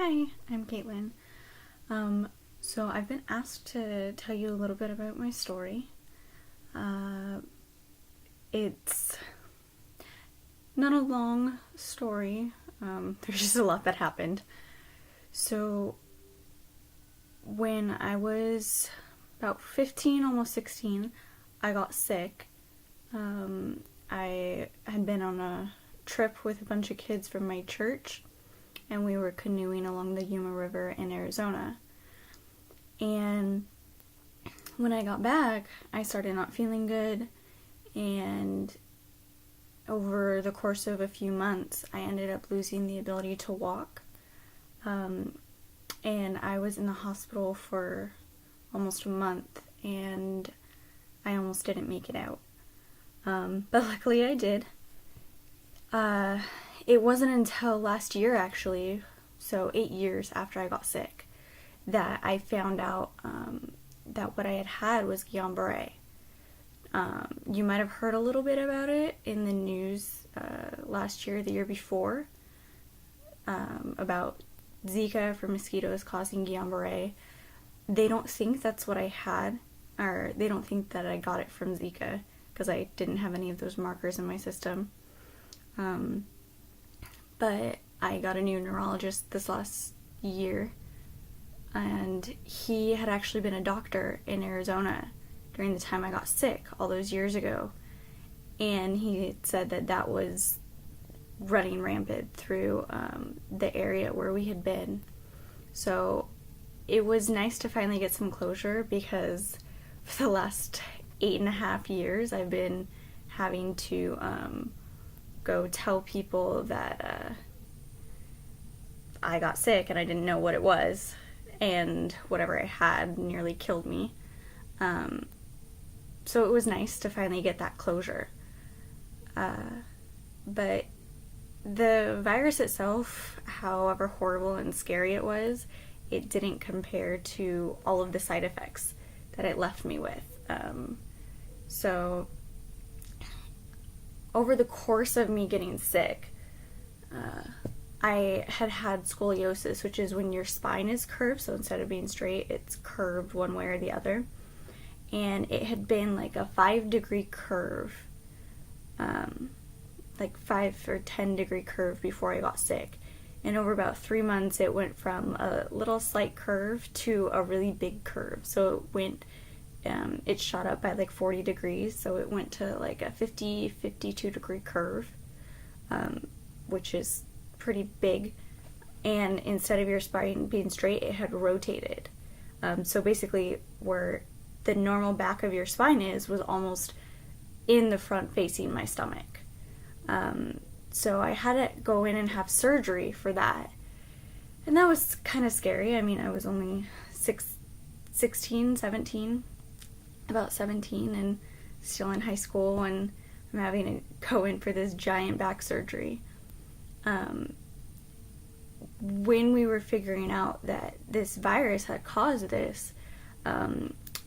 Hi, I'm Caitlin. So I've been asked to tell you a little bit about my story. It's not a long story. There's just a lot that happened. So when I was about 15, almost 16, I got sick. I had been on a trip with a bunch of kids from my church, and we were canoeing along the Yuma River in Arizona. And when I got back, I started not feeling good, and over the course of a few months, I ended up losing the ability to walk. And I was in the hospital for almost a month, and I almost didn't make it out. But luckily I did. It wasn't until last year, actually, so 8 years after I got sick, that I found out that what I had was Guillain-Barré. You might have heard a little bit about it in the news last year, the year before, about Zika for mosquitoes causing Guillain-Barré. They don't think that's what I had, or they don't think that I got it from Zika, because I didn't have any of those markers in my system. But I got a new neurologist this last year, and he had actually been a doctor in Arizona during the time I got sick all those years ago, and he said that that was running rampant through the area where we had been. So it was nice to finally get some closure, because for the last 8.5 years I've been having to go tell people that I got sick and I didn't know what it was, and whatever I had nearly killed me. So it was nice to finally get that closure. But the virus itself, however horrible and scary it was, it didn't compare to all of the side effects that it left me with. So over the course of me getting sick, I had scoliosis, which is when your spine is curved, so instead of being straight, it's curved one way or the other. And it had been like a 5-degree curve, like 5 or 10-degree curve before I got sick. And over about 3 months, it went from a little slight curve to a really big curve. So it shot up by like 40 degrees, so it went to like a 52 degree curve, which is pretty big. And instead of your spine being straight, it had rotated. So basically where the normal back of your spine was almost in the front facing my stomach. So I had to go in and have surgery for that. And that was kind of scary. I mean, I was only 16, 17, about 17, and still in high school, and I'm having to go in for this giant back surgery. When we were figuring out that this virus had caused this,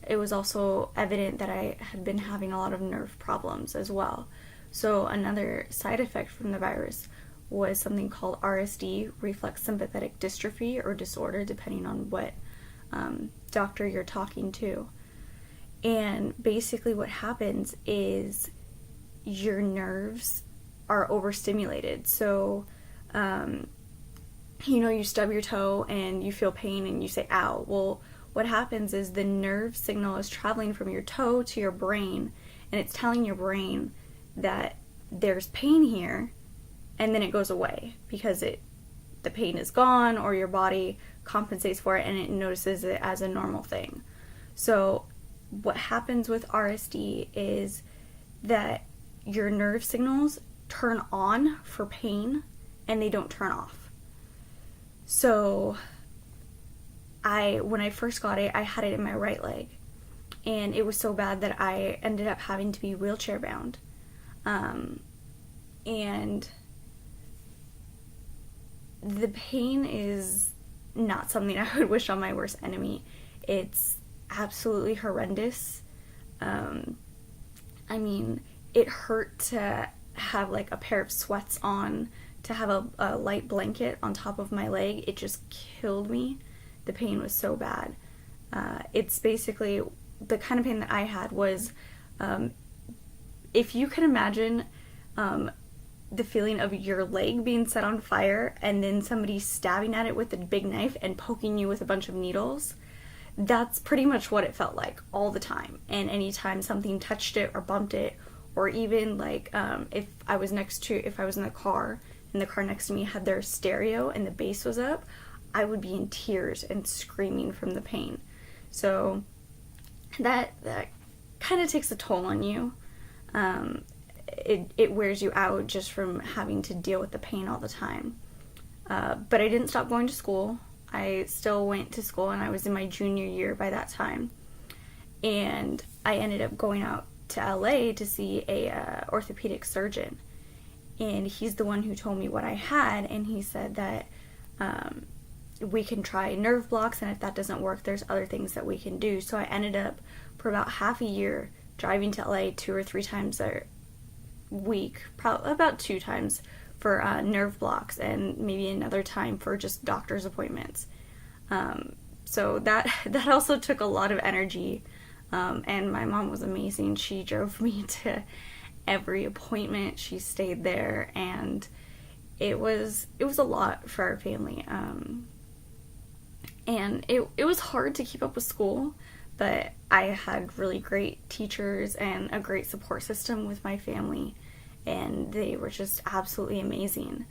it was also evident that I had been having a lot of nerve problems as well. So another side effect from the virus was something called RSD, reflex sympathetic dystrophy, or disorder, depending on what doctor you're talking to. And basically what happens is your nerves are overstimulated. So, you stub your toe and you feel pain and you say, ow. Well, what happens is the nerve signal is traveling from your toe to your brain, and it's telling your brain that there's pain here, and then it goes away because the pain is gone, or your body compensates for it and it notices it as a normal thing. So what happens with RSD is that your nerve signals turn on for pain and they don't turn off. So when I first got it, I had it in my right leg, and it was so bad that I ended up having to be wheelchair bound. And the pain is not something I would wish on my worst enemy. It's absolutely horrendous. I mean, it hurt to have like a pair of sweats on to have a light blanket on top of my leg, it just killed me. The pain was so bad. It's basically, the kind of pain that I had was, if you can imagine the feeling of your leg being set on fire and then somebody stabbing at it with a big knife and poking you with a bunch of needles, that's pretty much what it felt like all the time. And anytime something touched it or bumped it, or even like if I was in the car and the car next to me had their stereo and the bass was up, I would be in tears and screaming from the pain. So that kind of takes a toll on you. It wears you out just from having to deal with the pain all the time. But I didn't stop going to school. I still went to school, and I was in my junior year by that time. And I ended up going out to LA to see a orthopedic surgeon. And he's the one who told me what I had, and he said that we can try nerve blocks, and if that doesn't work, there's other things that we can do. So I ended up, for about half a year, driving to LA 2 or 3 times a week, probably about 2 times for nerve blocks, and maybe another time for just doctor's appointments. So that also took a lot of energy, and my mom was amazing. She drove me to every appointment. She stayed there, and it was a lot for our family. And it was hard to keep up with school, but I had really great teachers and a great support system with my family, and they were just absolutely amazing.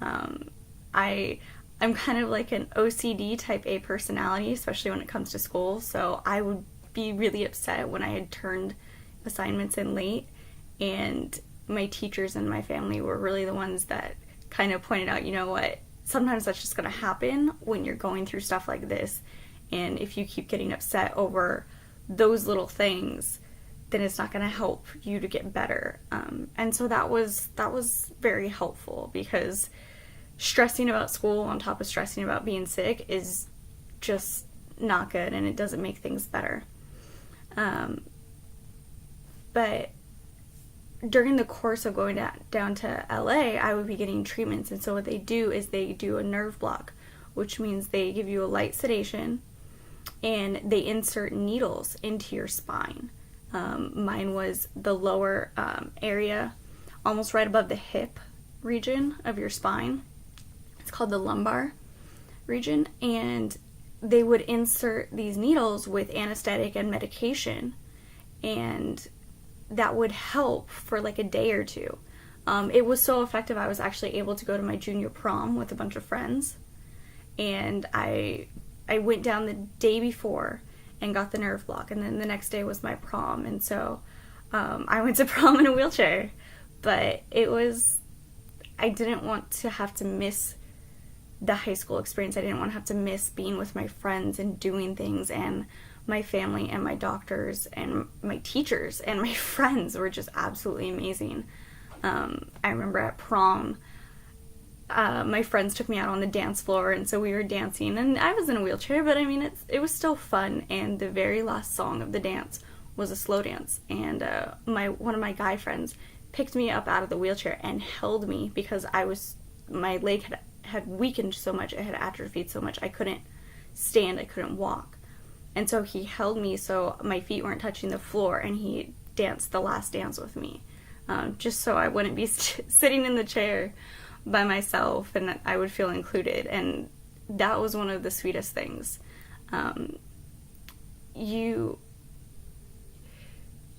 I'm kind of like an OCD type A personality, especially when it comes to school, so I would be really upset when I had turned assignments in late, and my teachers and my family were really the ones that kind of pointed out, you know what, sometimes that's just going to happen when you're going through stuff like this, and if you keep getting upset over those little things, then it's not going to help you to get better. And so that was very helpful, because stressing about school on top of stressing about being sick is just not good, and it doesn't make things better. But during the course of going down to LA, I would be getting treatments, and so what they do is they do a nerve block, which means they give you a light sedation, and they insert needles into your spine. Mine was the lower area, almost right above the hip region of your spine. It's called the lumbar region, and they would insert these needles with anesthetic and medication, and that would help for like a day or two. It was so effective, I was actually able to go to my junior prom with a bunch of friends, and I went down the day before and got the nerve block, and then the next day was my prom, and so I went to prom in a wheelchair. But I didn't want to have to miss the high school experience. I didn't want to have to miss being with my friends and doing things, and my family and my doctors and my teachers and my friends were just absolutely amazing. I remember at prom, my friends took me out on the dance floor, and so we were dancing, and I was in a wheelchair, but I mean, it was still fun, and the very last song of the dance was a slow dance, and one of my guy friends picked me up out of the wheelchair and held me, because my leg had weakened so much, it had atrophied so much, I couldn't stand, I couldn't walk, and so he held me so my feet weren't touching the floor, and he danced the last dance with me, just so I wouldn't be sitting in the chair by myself, and that I would feel included. And that was one of the sweetest things. You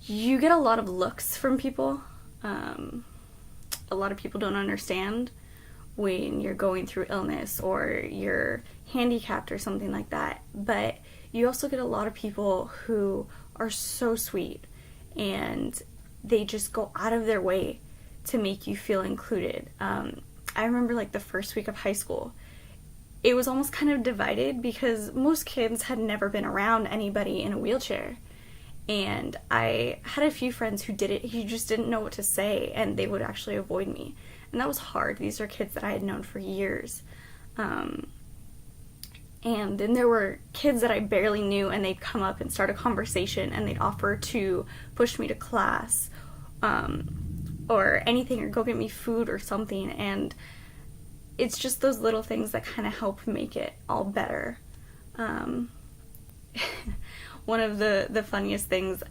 get a lot of looks from people. A lot of people don't understand when you're going through illness or you're handicapped or something like that, but you also get a lot of people who are so sweet, and they just go out of their way to make you feel included. I remember like the first week of high school, it was almost kind of divided, because most kids had never been around anybody in a wheelchair, and I had a few friends who just didn't know what to say, and they would actually avoid me, and that was hard. These are kids that I had known for years, and then there were kids that I barely knew, and they'd come up and start a conversation, and they'd offer to push me to class, or anything, or go get me food or something, and it's just those little things that kind of help make it all better. One of the funniest things,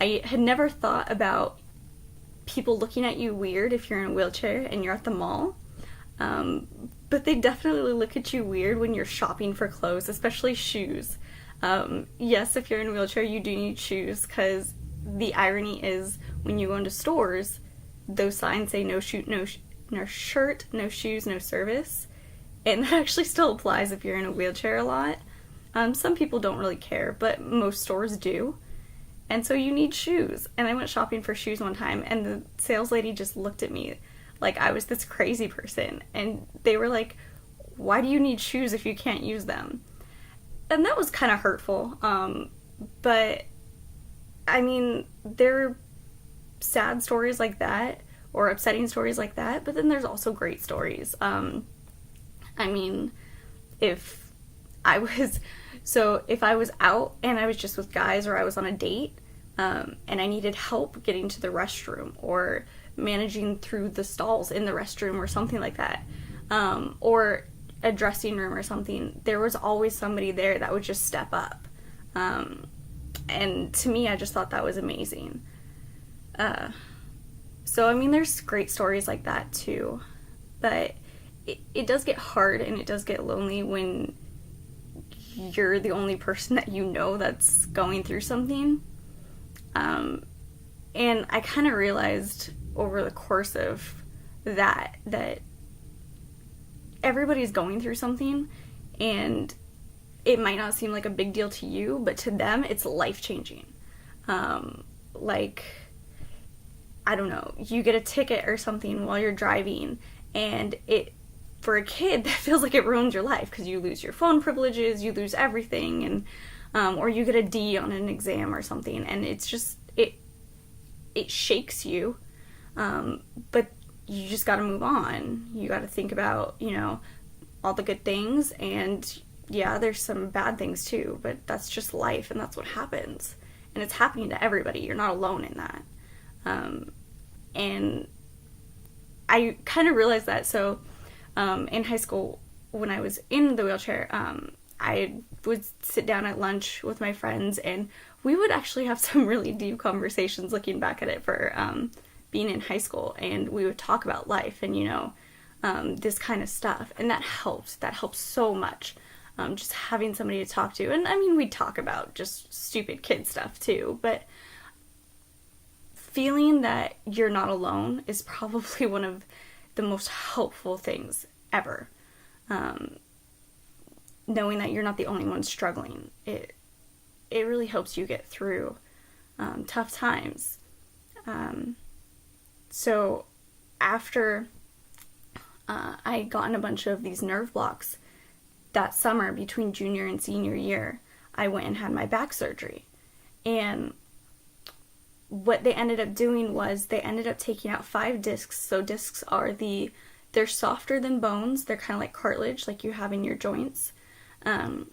I had never thought about people looking at you weird if you're in a wheelchair and you're at the mall. But they definitely look at you weird when you're shopping for clothes, especially shoes. Yes, if you're in a wheelchair, you do need shoes, because the irony is when you go into stores, those signs say no shirt, no shoes, no service. And that actually still applies if you're in a wheelchair a lot. Some people don't really care, but most stores do. And so you need shoes. And I went shopping for shoes one time, and the sales lady just looked at me like I was this crazy person. And they were like, why do you need shoes if you can't use them? And that was kind of hurtful. But, I mean, there are sad stories like that, or upsetting stories like that, but then there's also great stories. I mean, if I was out and I was just with guys, or I was on a date, and I needed help getting to the restroom, or managing through the stalls in the restroom, or something like that, or a dressing room or something, there was always somebody there that would just step up. And to me, I just thought that was amazing. So, I mean, there's great stories like that too, but it does get hard, and it does get lonely when you're the only person that you know that's going through something. And I kind of realized over the course of that everybody's going through something, and it might not seem like a big deal to you, but to them, it's life-changing. Like, I don't know, you get a ticket or something while you're driving, and for a kid, that feels like it ruins your life, because you lose your phone privileges, you lose everything, and or you get a D on an exam or something, and it's just, it shakes you, but you just gotta move on. You gotta think about, all the good things, and yeah, there's some bad things too, but that's just life, and that's what happens, and it's happening to everybody. You're not alone in that. And I kind of realized that, so in high school, when I was in the wheelchair, I would sit down at lunch with my friends, and we would actually have some really deep conversations looking back at it for being in high school, and we would talk about life and, this kind of stuff, and that helps so much, just having somebody to talk to. And I mean, we'd talk about just stupid kid stuff too, but feeling that you're not alone is probably one of the most helpful things ever. Knowing that you're not the only one struggling, it really helps you get through tough times. So after I had gotten a bunch of these nerve blocks that summer between junior and senior year, I went and had my back surgery. And what they ended up doing was they ended up taking out 5 discs. So discs are they're softer than bones. They're kind of like cartilage, like you have in your joints. And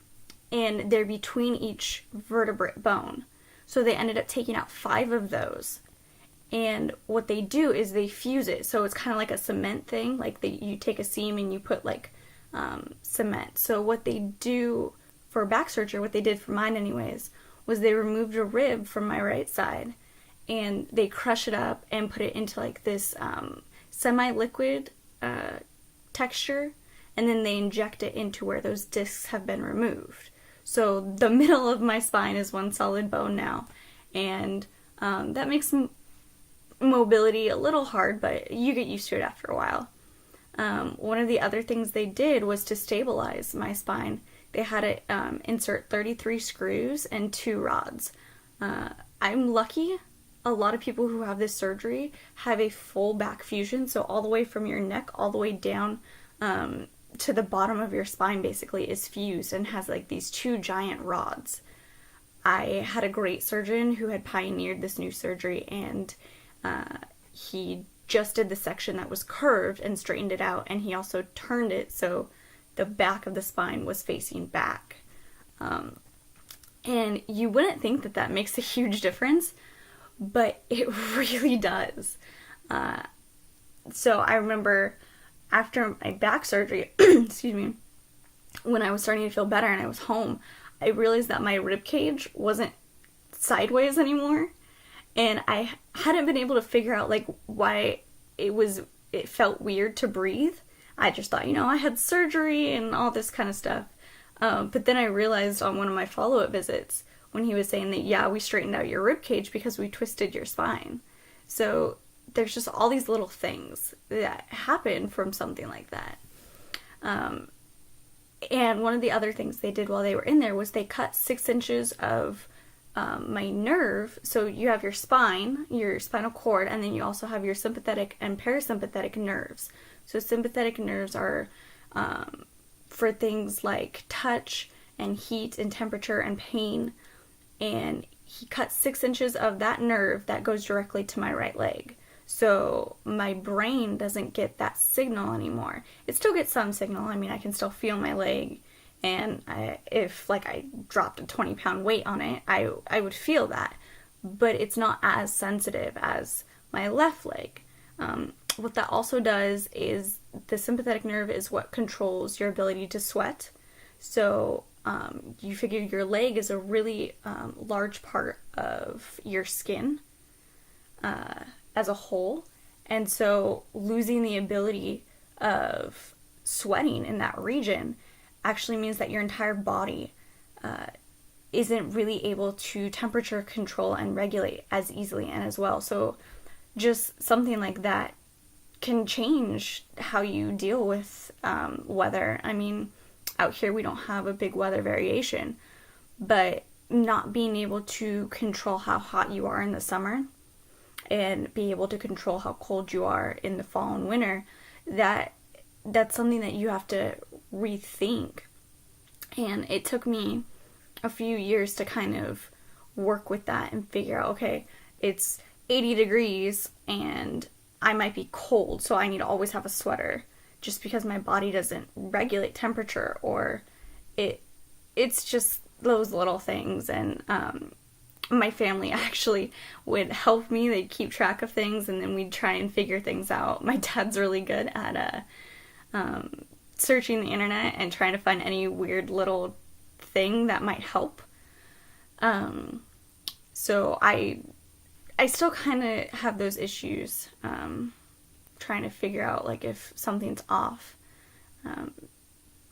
they're between each vertebrate bone. So they ended up taking out 5 of those. And what they do is they fuse it. So it's kind of like a cement thing. Like you take a seam and you put like cement. So what they do for back surgery, what they did for mine anyways, was they removed a rib from my right side, and they crush it up and put it into like this semi-liquid texture, and then they inject it into where those discs have been removed. So the middle of my spine is one solid bone now, and that makes mobility a little hard, but you get used to it after a while. One of the other things they did was to stabilize my spine. They had to insert 33 screws and 2 rods. I'm lucky. A lot of people who have this surgery have a full back fusion, so all the way from your neck all the way down to the bottom of your spine basically is fused and has like these 2 giant rods. I had a great surgeon who had pioneered this new surgery, and he just did the section that was curved and straightened it out, and he also turned it so the back of the spine was facing back. And you wouldn't think that that makes a huge difference, but it really does. So I remember after my back surgery, excuse me, when I was starting to feel better and I was home, I realized that my rib cage wasn't sideways anymore, and I hadn't been able to figure out like why it felt weird to breathe. I just thought, I had surgery and all this kind of stuff. But then I realized on one of my follow-up visits when he was saying that, yeah, we straightened out your rib cage because we twisted your spine. So there's just all these little things that happen from something like that. And one of the other things they did while they were in there was they cut 6 inches of my nerve. So you have your spine, your spinal cord, and then you also have your sympathetic and parasympathetic nerves. So sympathetic nerves are for things like touch and heat and temperature and pain. And he cut 6 inches of that nerve that goes directly to my right leg. So my brain doesn't get that signal anymore. It still gets some signal. I mean, I can still feel my leg. And if I dropped a 20-pound weight on it, I would feel that. But it's not as sensitive as my left leg. What that also does is the sympathetic nerve is what controls your ability to sweat. So you figure your leg is a really large part of your skin as a whole. And so losing the ability of sweating in that region actually means that your entire body isn't really able to temperature control and regulate as easily and as well. So just something like that can change how you deal with weather. I mean, out here we don't have a big weather variation, but not being able to control how hot you are in the summer and be able to control how cold you are in the fall and winter, that's something that you have to rethink. And it took me a few years to kind of work with that and figure out, okay, it's 80 degrees and I might be cold, so I need to always have a sweater just because my body doesn't regulate temperature, or it's just those little things. And my family actually would help me. They'd keep track of things, and then we'd try and figure things out. My dad's really good at searching the internet and trying to find any weird little thing that might help. So I still kind of have those issues, trying to figure out if something's off.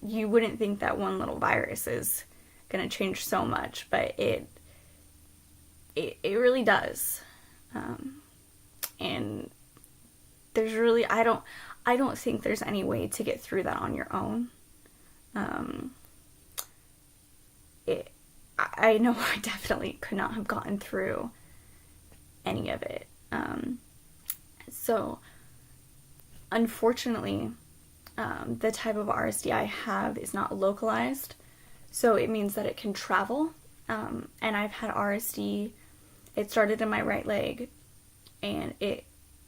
You wouldn't think that one little virus is going to change so much, but it really does. And there's really, I don't think there's any way to get through that on your own. I know I definitely could not have gotten through any of it. So unfortunately, the type of RSD I have is not localized, so it means that it can travel. And I've had RSD. It started in my right leg, and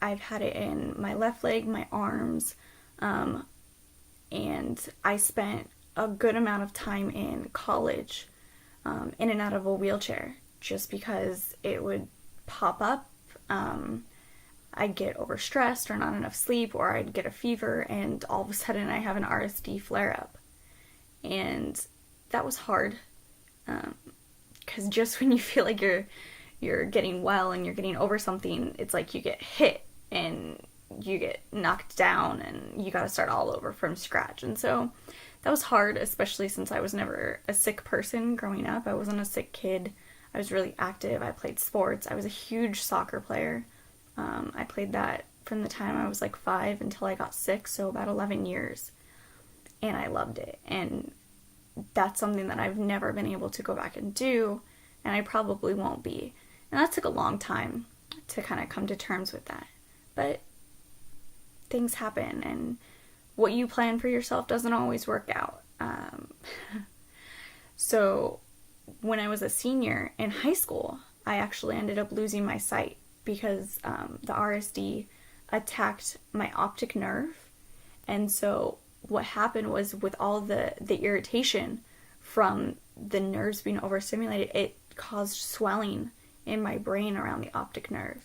I've had it in my left leg, my arms, and I spent a good amount of time in college, in and out of a wheelchair, just because it would pop up. I'd get overstressed or not enough sleep, or I'd get a fever, and all of a sudden I have an RSD flare-up. And that was hard, because just when you feel like you're getting well and you're getting over something, it's like you get hit and you get knocked down and you gotta start all over from scratch. And so that was hard, especially since I was never a sick person growing up. I wasn't a sick kid. I was really active. I played sports. I was a huge soccer player. I played that from the time I was 5 until I got 6, so about 11 years. And I loved it. And that's something that I've never been able to go back and do, and I probably won't be. And that took a long time to kind of come to terms with that. But things happen, and what you plan for yourself doesn't always work out. So when I was a senior in high school, I actually ended up losing my sight because the RSD attacked my optic nerve. And so what happened was, with all the irritation from the nerves being overstimulated, it caused swelling in my brain around the optic nerve.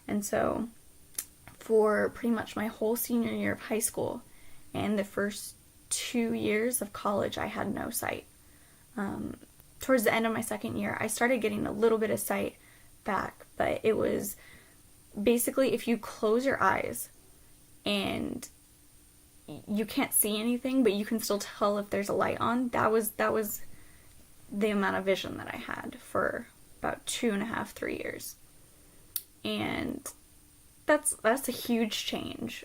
And so for pretty much my whole senior year of high school and the first 2 years of college I had no sight. Towards the end of my second year, I started getting a little bit of sight back, but it was basically if you close your eyes and you can't see anything, but you can still tell if there's a light on. That was the amount of vision that I had for about 2.5, 3 years. And that's a huge change.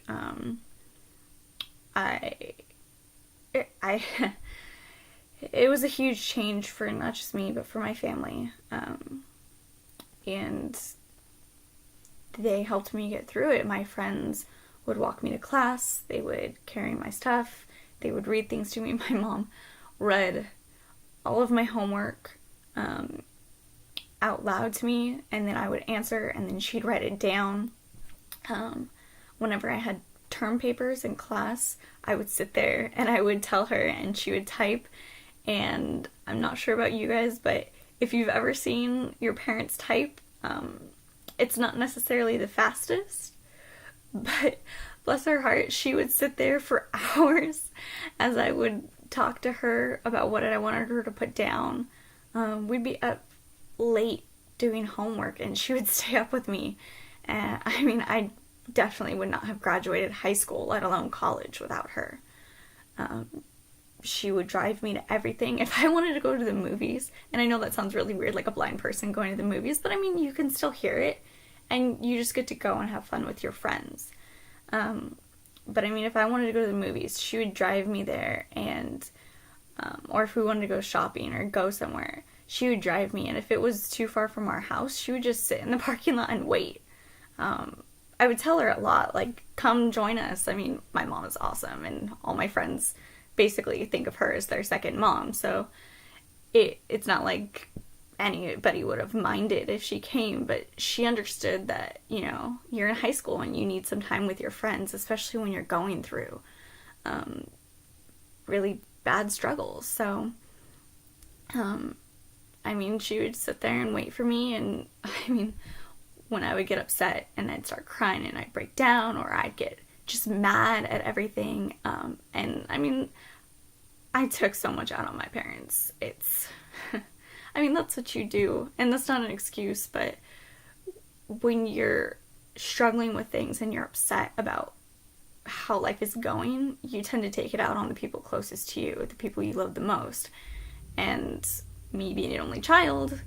It was a huge change for not just me, but for my family. And they helped me get through it. My friends would walk me to class. They would carry my stuff. They would read things to me. My mom read all of my homework out loud to me, and then I would answer, and then she'd write it down. Whenever I had term papers in class, I would sit there and I would tell her, and she would type. And I'm not sure about you guys, but if you've ever seen your parents type, it's not necessarily the fastest, but bless her heart, she would sit there for hours as I would talk to her about what I wanted her to put down. We'd be up late doing homework, and she would stay up with me. And I mean, I definitely would not have graduated high school, let alone college, without her. She would drive me to everything. If I wanted to go to the movies, and I know that sounds really weird, like a blind person going to the movies, but I mean, you can still hear it, and you just get to go and have fun with your friends. But I mean, if I wanted to go to the movies, she would drive me there, and or if we wanted to go shopping or go somewhere, she would drive me, and if it was too far from our house, she would just sit in the parking lot and wait. I would tell her a lot, like, come join us. I mean, my mom is awesome, and all my friends basically think of her as their second mom, so it's not like anybody would have minded if she came, but she understood that, you know, you're in high school and you need some time with your friends, especially when you're going through really bad struggles. So, I mean, she would sit there and wait for me, and I mean, when I would get upset and I'd start crying and I'd break down, or I'd get just mad at everything, and I mean, I took so much out on my parents. It's I mean, that's what you do, and that's not an excuse, but when you're struggling with things and you're upset about how life is going, you tend to take it out on the people closest to you, the people you love the most. And me being an only child,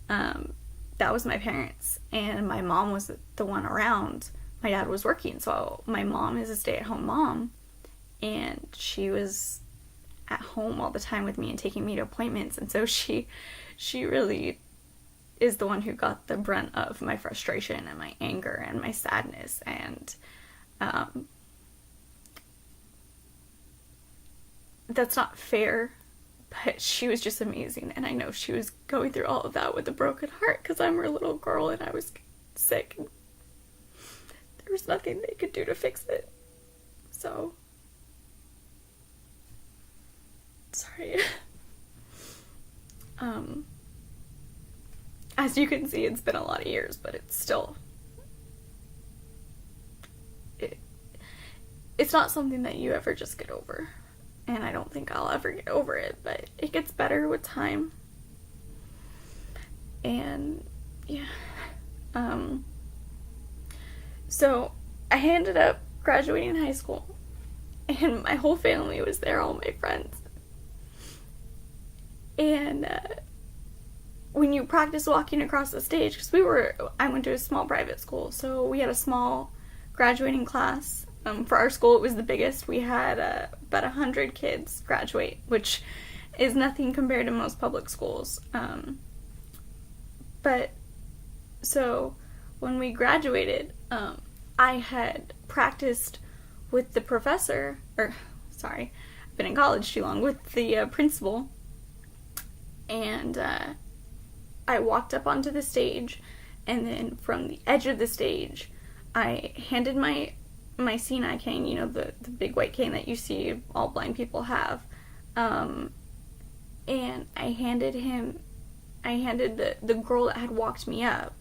that was my parents, and my mom was the one around. My dad was working, so my mom is a stay-at-home mom, and she was at home all the time with me and taking me to appointments, and so she really is the one who got the brunt of my frustration and my anger and my sadness, and that's not fair, but she was just amazing, and I know she was going through all of that with a broken heart because I'm her little girl and I was sick, and there was nothing they could do to fix it. So sorry. As you can see, it's been a lot of years, but it's still it's not something that you ever just get over. And I don't think I'll ever get over it, but it gets better with time. And yeah. So I ended up graduating high school, and my whole family was there, all my friends. And when you practice walking across the stage, because I went to a small private school, so we had a small graduating class. For our school, it was the biggest. We had about 100 kids graduate, which is nothing compared to most public schools. But so when we graduated, I had practiced with the professor, I've been in college too long, with the principal, and I walked up onto the stage, and then from the edge of the stage, I handed my Sinai cane, you know, the big white cane that you see all blind people have, and I handed the girl that had walked me up,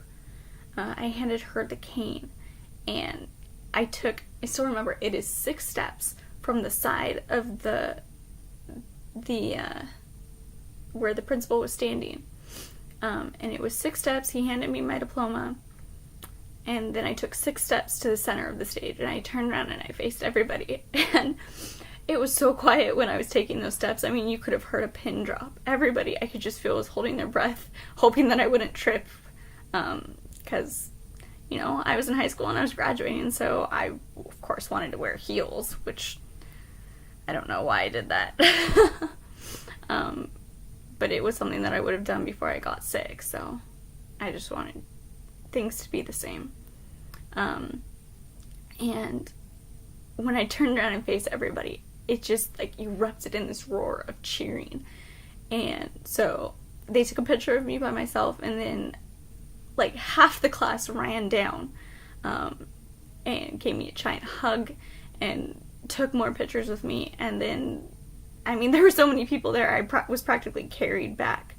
I handed her the cane, and I still remember, it is 6 steps from the side of the where the principal was standing. And it was 6 steps. He handed me my diploma. And then I took 6 steps to the center of the stage, and I turned around and I faced everybody. And it was so quiet when I was taking those steps. I mean, you could have heard a pin drop. Everybody, I could just feel, was holding their breath, hoping that I wouldn't trip. Because, you know, I was in high school and I was graduating, so I, of course, wanted to wear heels, which I don't know why I did that. But it was something that I would have done before I got sick, so I just wanted things to be the same. And when I turned around and faced everybody, it just, like, erupted in this roar of cheering. And so they took a picture of me by myself, and then, like, half the class ran down and gave me a giant hug and took more pictures with me. And then, I mean, there were so many people there, I was practically carried back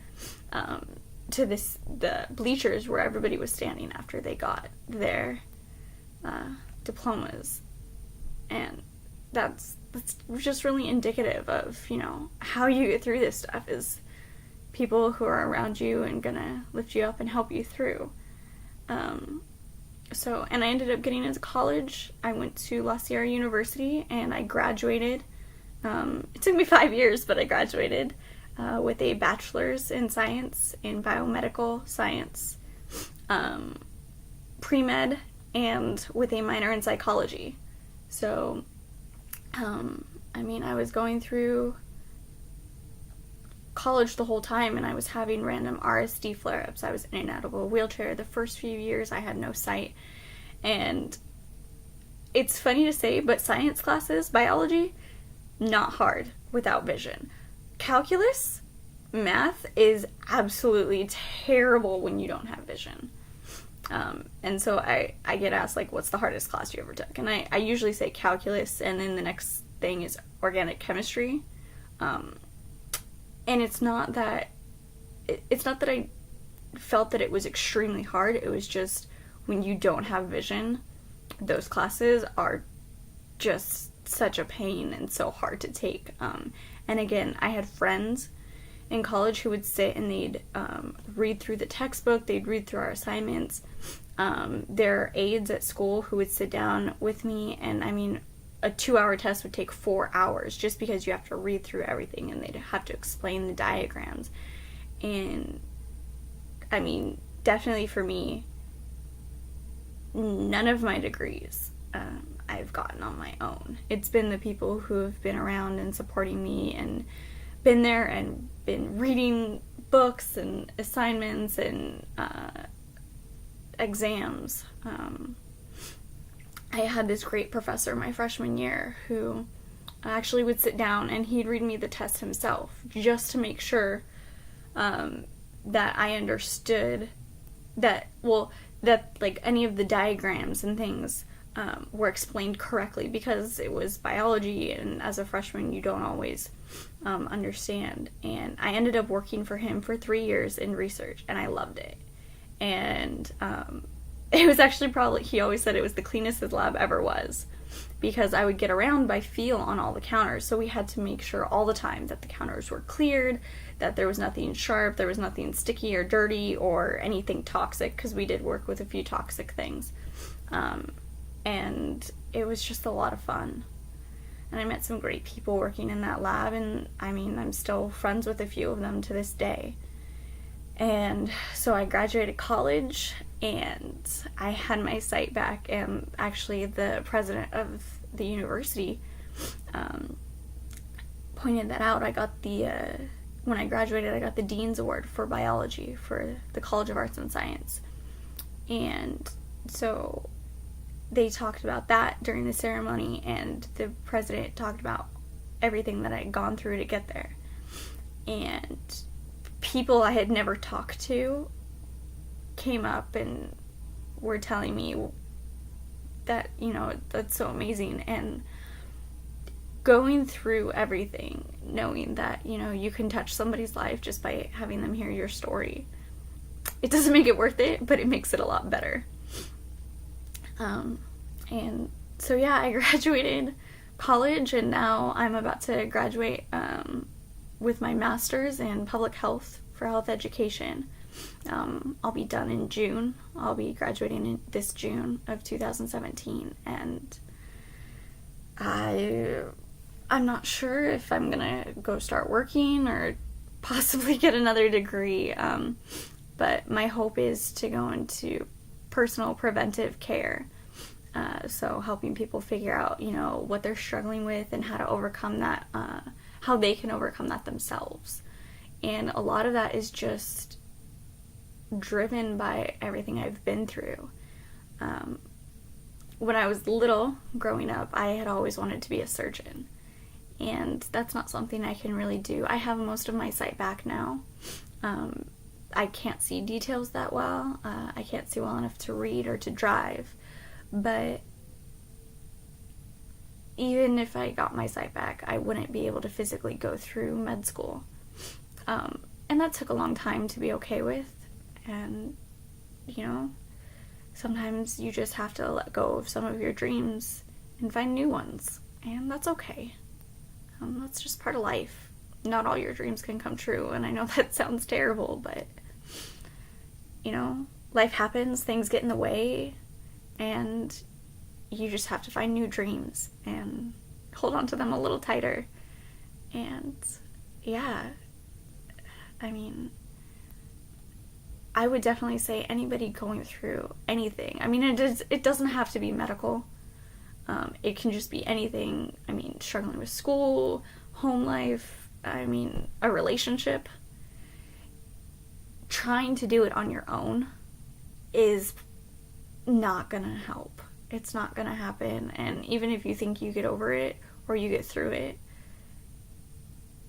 to the bleachers where everybody was standing after they got their diplomas. And that's just really indicative of, you know, how you get through this stuff, is people who are around you and gonna lift you up and help you through. And I ended up getting into college. I went to La Sierra University and I graduated. It took me 5 years, but I graduated with a bachelor's in science, in biomedical science, pre-med, and with a minor in psychology. So, I mean, I was going through college the whole time, and I was having random RSD flare-ups. I was in and out of a wheelchair. The first few years I had no sight, and it's funny to say, but science classes, biology, not hard without vision. Calculus, math is absolutely terrible when you don't have vision. And so I get asked, like, what's the hardest class you ever took? And I usually say calculus, and then the next thing is organic chemistry. And it's not that I felt that it was extremely hard. It was just, when you don't have vision, those classes are just such a pain and so hard to take. And again, I had friends in college who would sit and they'd read through the textbook, they'd read through our assignments. There are aides at school who would sit down with me, and I mean, a 2-hour test would take 4 hours just because you have to read through everything, and they'd have to explain the diagrams. And I mean, definitely for me, none of my degrees I've gotten on my own. It's been the people who have been around and supporting me and been there and been reading books and assignments and exams. I had this great professor my freshman year who actually would sit down and he'd read me the test himself just to make sure that I understood that like any of the diagrams and things were explained correctly, because it was biology, and as a freshman you don't always understand. And I ended up working for him for 3 years in research, and I loved it. And it was actually probably, he always said it was the cleanest his lab ever was, because I would get around by feel on all the counters. So we had to make sure all the time that the counters were cleared, that there was nothing sharp, there was nothing sticky or dirty or anything toxic, because we did work with a few toxic things. And it was just a lot of fun. And I met some great people working in that lab, and I mean, I'm still friends with a few of them to this day. And so I graduated college, and I had my sight back, and actually the president of the university pointed that out. I got when I graduated, I got the Dean's Award for biology for the College of Arts and Science. And so they talked about that during the ceremony, and the president talked about everything that I had gone through to get there. And people I had never talked to came up and were telling me that, you know, that's so amazing. And going through everything, knowing that, you know, you can touch somebody's life just by having them hear your story, it doesn't make it worth it, but it makes it a lot better. And so yeah, I graduated college, and now I'm about to graduate with my master's in public health for health education. I'll be done in June. I'll be graduating in this June of 2017, and I'm not sure if I'm gonna go start working or possibly get another degree, but my hope is to go into personal preventive care, so helping people figure out, what they're struggling with and how to overcome that, how they can overcome that themselves. And a lot of that is just driven by everything I've been through. When I was little, growing up, I had always wanted to be a surgeon. And that's not something I can really do. I have most of my sight back now. I can't see details that well. I can't see well enough to read or to drive. But even if I got my sight back, I wouldn't be able to physically go through med school. And that took a long time to be okay with. And, sometimes you just have to let go of some of your dreams and find new ones. And that's okay. That's just part of life. Not all your dreams can come true, and I know that sounds terrible, but, life happens, things get in the way, and you just have to find new dreams and hold on to them a little tighter. And, yeah, I would definitely say anybody going through anything, it doesn't have to be medical. It can just be anything. Struggling with school, home life, a relationship. Trying to do it on your own is not gonna help. It's not gonna happen. And even if you think you get over it or you get through it,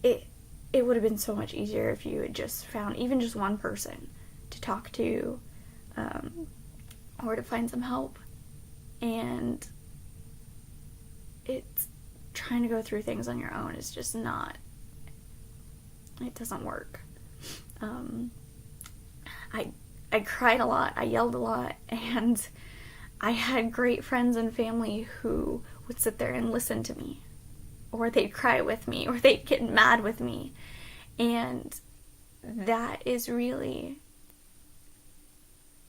it would have been so much easier if you had just found even just one person to talk to, or to find some help. And it's trying to go through things on your own is just not, it doesn't work. I cried a lot, I yelled a lot, and I had great friends and family who would sit there and listen to me, or they'd cry with me, or they'd get mad with me. And that is really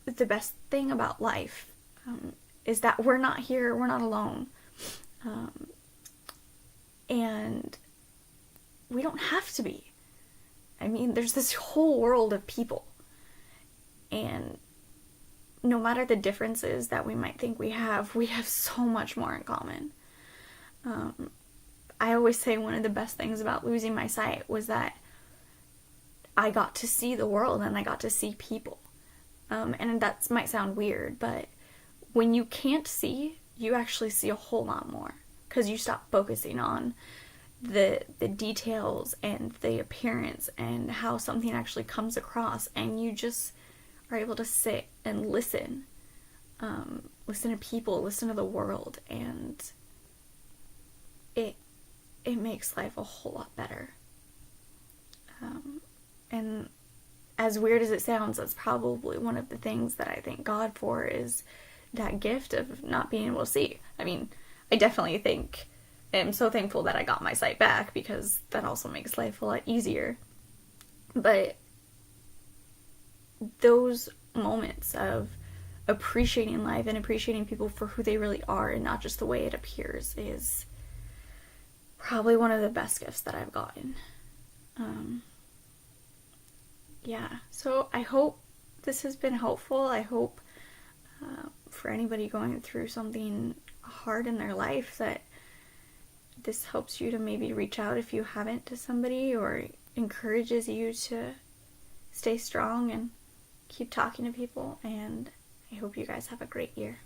the best thing about life, is that we're not here, we're not alone. And we don't have to be. There's this whole world of people. And no matter the differences that we might think we have so much more in common. I always say one of the best things about losing my sight was that I got to see the world and I got to see people. And that might sound weird, but when you can't see, you actually see a whole lot more. Because you stop focusing on the details and the appearance and how something actually comes across, and you just are able to sit and listen. Listen to people, listen to the world, and it makes life a whole lot better. And as weird as it sounds, that's probably one of the things that I thank God for, is that gift of not being able to see. I definitely am so thankful that I got my sight back, because that also makes life a lot easier. But those moments of appreciating life and appreciating people for who they really are and not just the way it appears is probably one of the best gifts that I've gotten. So I hope this has been helpful. I hope for anybody going through something hard in their life that this helps you to maybe reach out, if you haven't, to somebody, or encourages you to stay strong and keep talking to people. And I hope you guys have a great year.